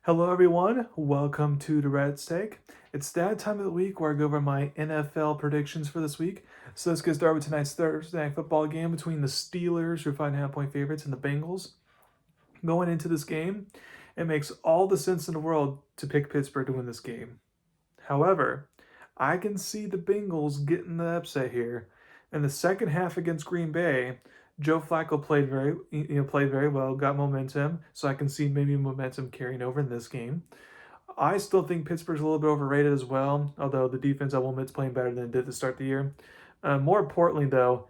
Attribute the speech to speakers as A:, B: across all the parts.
A: Hello, everyone. Welcome to Durrett's Take. It's that time of the week where I go over my NFL predictions for this week. So let's get started with tonight's Thursday night football game between the Steelers, who are 5.5 point favorites, and the Bengals. Going into this game, it makes all the sense in the world to pick Pittsburgh to win this game. However, I can see the Bengals getting the upset here. In the second half against Green Bay, Joe Flacco played very well, got momentum, so I can see maybe momentum carrying over in this game. I still think Pittsburgh's a little bit overrated as well, although the defense I will admit is playing better than it did to start the year. More importantly, though,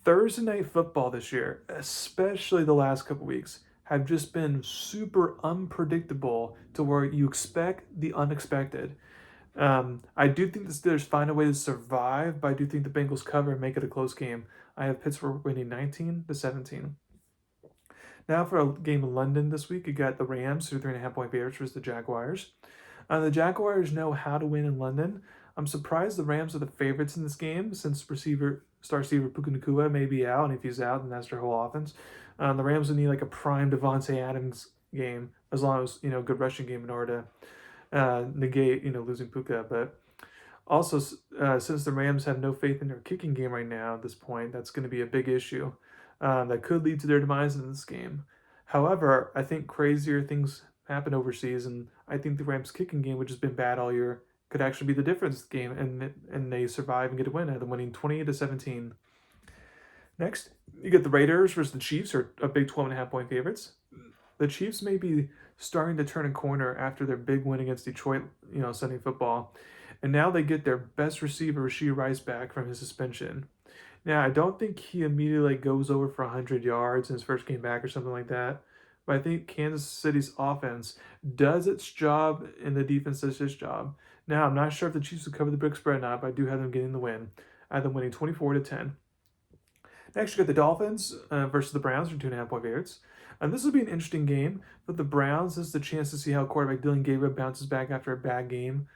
A: Thursday night football this year, especially the last couple weeks, have just been super unpredictable to where you expect the unexpected. I do think the Steelers find a way to survive, but I do think the Bengals cover and make it a close game. I have Pittsburgh winning 19-17. Now for a game in London this week, you got the Rams, who are 3.5 point favorites versus the Jaguars. The Jaguars know how to win in London. I'm surprised the Rams are the favorites in this game since star receiver Puka Nacua may be out, and if he's out, then that's their whole offense. The Rams would need like a prime Devontae Adams game, as long as good rushing game in order to negate losing Puka. But also, since the Rams have no faith in their kicking game right now at this point, that's going to be a big issue that could lead to their demise in this game. However, I think crazier things happen overseas, and I think the Rams' kicking game, which has been bad all year, could actually be the difference game, and they survive and get a win, them winning 20-17. Next, you get the Raiders versus the Chiefs, or a big 12.5 point favorites. The Chiefs may be starting to turn a corner after their big win against Detroit, Sunday football. And now they get their best receiver, Rashee Rice, back from his suspension. Now, I don't think he immediately goes over for 100 yards in his first game back or something like that. But I think Kansas City's offense does its job and the defense does its job. Now, I'm not sure if the Chiefs will cover the big spread or not, but I do have them getting the win. I have them winning 24-10. Next, you got the Dolphins versus the Browns, for 2.5 point favorites. And this will be an interesting game, but the Browns this is the chance to see how quarterback Dylan Gabriel bounces back after a bad game,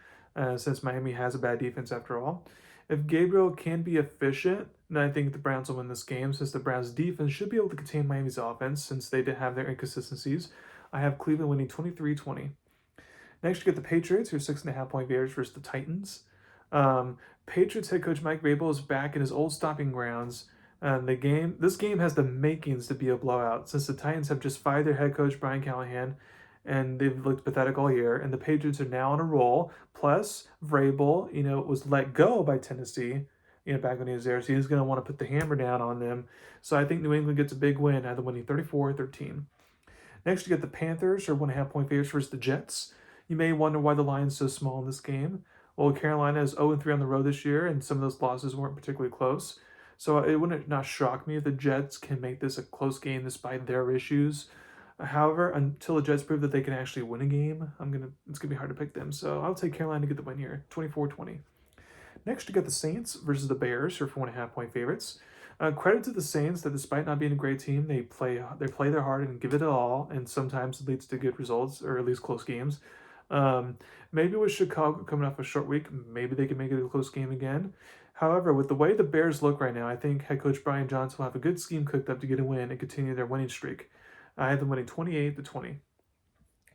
A: since Miami has a bad defense after all. If Gabriel can be efficient, then I think the Browns will win this game, since the Browns' defense should be able to contain Miami's offense, since they did have their inconsistencies. I have Cleveland winning 23-20. Next, you get the Patriots, who are 6.5 point favorites versus the Titans. Patriots head coach Mike Vrabel is back in his old stomping grounds. This game has the makings to be a blowout, since the Titans have just fired their head coach Brian Callahan, and they've looked pathetic all year. And the Patriots are now on a roll. Plus, Vrabel, was let go by Tennessee, back when he was there, so he's going to want to put the hammer down on them. So I think New England gets a big win, either winning 34-13. Next, you get the Panthers, or 1.5 point favorites versus the Jets. You may wonder why the line's so small in this game. Well, Carolina is 0-3 on the road this year, and some of those losses weren't particularly close. So it wouldn't not shock me if the Jets can make this a close game despite their issues. However, until the Jets prove that they can actually win a game, it's gonna be hard to pick them. So I'll take Carolina to get the win here, 24-20. Next, you got the Saints versus the Bears, who are 4.5 point favorites. Credit to the Saints that despite not being a great team, they play their heart and give it all, and sometimes it leads to good results or at least close games. Maybe with Chicago coming off a short week, maybe they can make it a close game again. However, with the way the Bears look right now, I think head coach Brian Johnson will have a good scheme cooked up to get a win and continue their winning streak. I have them winning 28-20.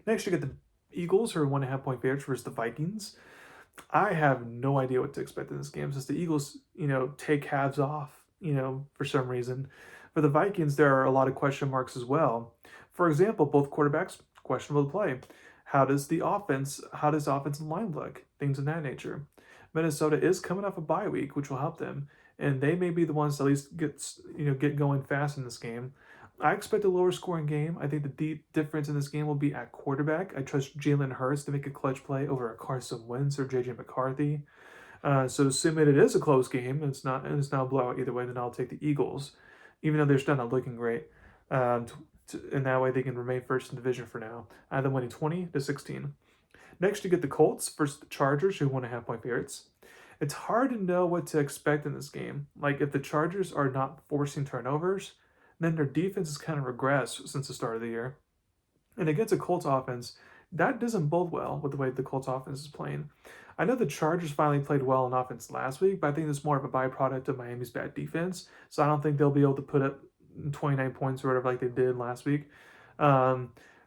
A: Next, you get the Eagles, who are 1.5 point favorites versus the Vikings. I have no idea what to expect in this game, since the Eagles, take halves off, for some reason. For the Vikings, there are a lot of question marks as well. For example, both quarterbacks questionable to play. How does offensive line look? Things of that nature. Minnesota is coming off a bye week, which will help them, and they may be the ones to at least get going fast in this game. I expect a lower scoring game. I think the deep difference in this game will be at quarterback. I trust Jalen Hurts to make a clutch play over a Carson Wentz or JJ McCarthy. So assuming it is a close game, and it's not a blowout either way, then I'll take the Eagles, even though they're still not looking great. And that way they can remain first in the division for now. I have them winning 20-16. Next, you get the Colts versus the Chargers, who 1.5 point favorites. It's hard to know what to expect in this game. Like, if the Chargers are not forcing turnovers, then their defense has kind of regressed since the start of the year. And against a Colts offense, that doesn't bode well with the way the Colts offense is playing. I know the Chargers finally played well on offense last week, but I think it's more of a byproduct of Miami's bad defense. So I don't think they'll be able to put up 29 points or whatever like they did last week.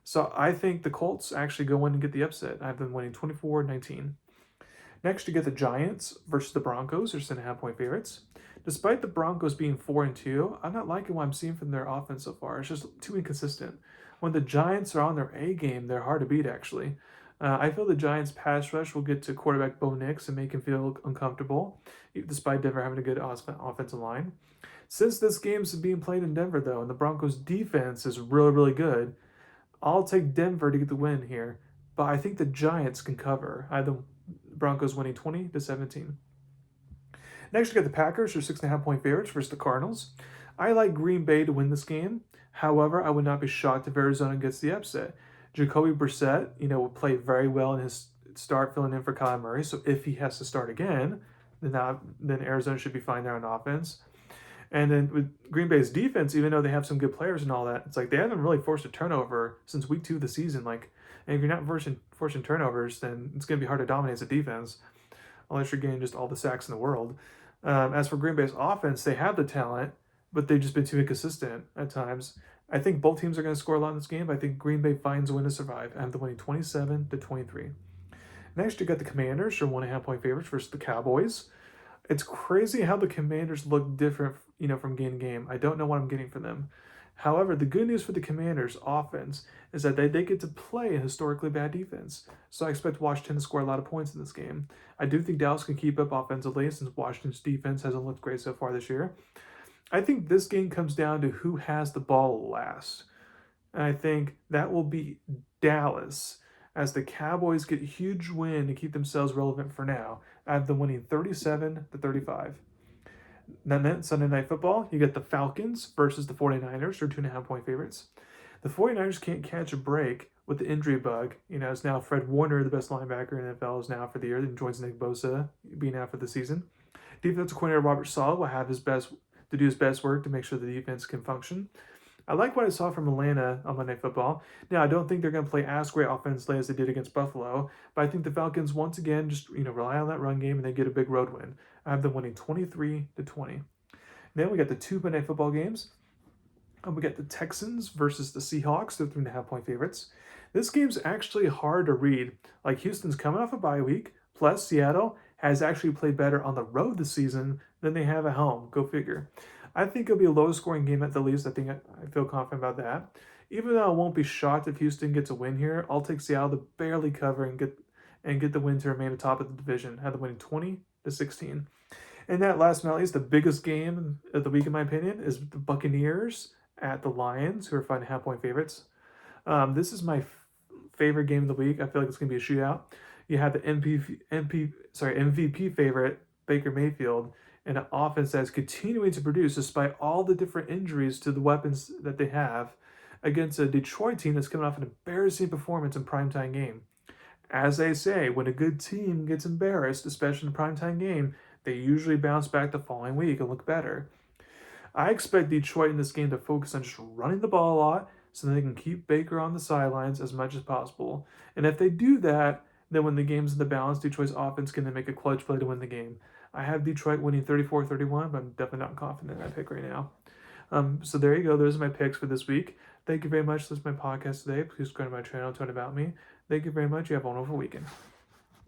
A: So I think the Colts actually go in and get the upset. I have them winning 24-19. Next, you get the Giants versus the Broncos. They're 6.5-point favorites. Despite the Broncos being 4-2, I'm not liking what I'm seeing from their offense so far. It's just too inconsistent. When the Giants are on their A game, they're hard to beat, actually. I feel the Giants' pass rush will get to quarterback Bo Nix and make him feel uncomfortable, despite Denver having a good offensive line. Since this game's being played in Denver, though, and the Broncos' defense is really, really good, I'll take Denver to get the win here. But I think the Giants can cover. I have the Broncos winning 20-17. Next, you got the Packers, who are 6.5-point favorites versus the Cardinals. I like Green Bay to win this game. However, I would not be shocked if Arizona gets the upset. Jacoby Brissett, will play very well in his start filling in for Kyler Murray. So if he has to start again, then Arizona should be fine there on offense. And then with Green Bay's defense, even though they have some good players and all that, it's like they haven't really forced a turnover since week 2 of the season. And if you're not forcing turnovers, then it's going to be hard to dominate as a defense, unless you're getting just all the sacks in the world. As for Green Bay's offense, they have the talent, but they've just been too inconsistent at times. I think both teams are going to score a lot in this game. I think Green Bay finds a win to survive. I have them winning 27-23. Next, you got the Commanders, who are 1.5-point favorites versus the Cowboys. It's crazy how the Commanders look different, from game to game. I don't know what I'm getting from them. However, the good news for the Commanders' offense is that they get to play a historically bad defense. So I expect Washington to score a lot of points in this game. I do think Dallas can keep up offensively since Washington's defense hasn't looked great so far this year. I think this game comes down to who has the ball last. And I think that will be Dallas, as the Cowboys get a huge win to keep themselves relevant for now. I have them winning 37-35. Then Sunday Night Football, you get the Falcons versus the 49ers, or 2.5-point favorites. The 49ers can't catch a break with the injury bug. It's now Fred Warner, the best linebacker in the NFL, is now for the year, and joins Nick Bosa being out for the season. Defensive coordinator Robert Saleh will have his best to do his best work to make sure the defense can function. I like what I saw from Atlanta on Monday Night Football. Now, I don't think they're going to play as great offensively as they did against Buffalo, but I think the Falcons, once again, just rely on that run game and they get a big road win. I have them winning 23-20. Then we got the 2 Monday Night Football games. We got the Texans versus the Seahawks. They're 3.5-point favorites. This game's actually hard to read. Houston's coming off a bye week, plus Seattle has actually played better on the road this season than they have at home. Go figure. I think it'll be a low-scoring game at the least. I think I feel confident about that. Even though I won't be shocked if Houston gets a win here, I'll take Seattle to barely cover and get the win to remain atop of the division. Have them winning 20-16. And that last but not least, the biggest game of the week, in my opinion, is the Buccaneers at the Lions, who are 5.5-point favorites. This is my favorite game of the week. I feel like it's going to be a shootout. You have the MVP favorite, Baker Mayfield, and an offense that's continuing to produce despite all the different injuries to the weapons that they have, against a Detroit team that's coming off an embarrassing performance in primetime game. As they say, when a good team gets embarrassed, especially in a primetime game, they usually bounce back the following week and look better. I expect Detroit in this game to focus on just running the ball a lot so they can keep Baker on the sidelines as much as possible. And if they do that, then when the game's in the balance, Detroit's offense can then make a clutch play to win the game. I have Detroit winning 34-31, but I'm definitely not confident in that pick right now. So there you go. Those are my picks for this week. Thank you very much. This is my podcast today. Please subscribe to my channel, turn about me. Thank you very much. You have a wonderful weekend.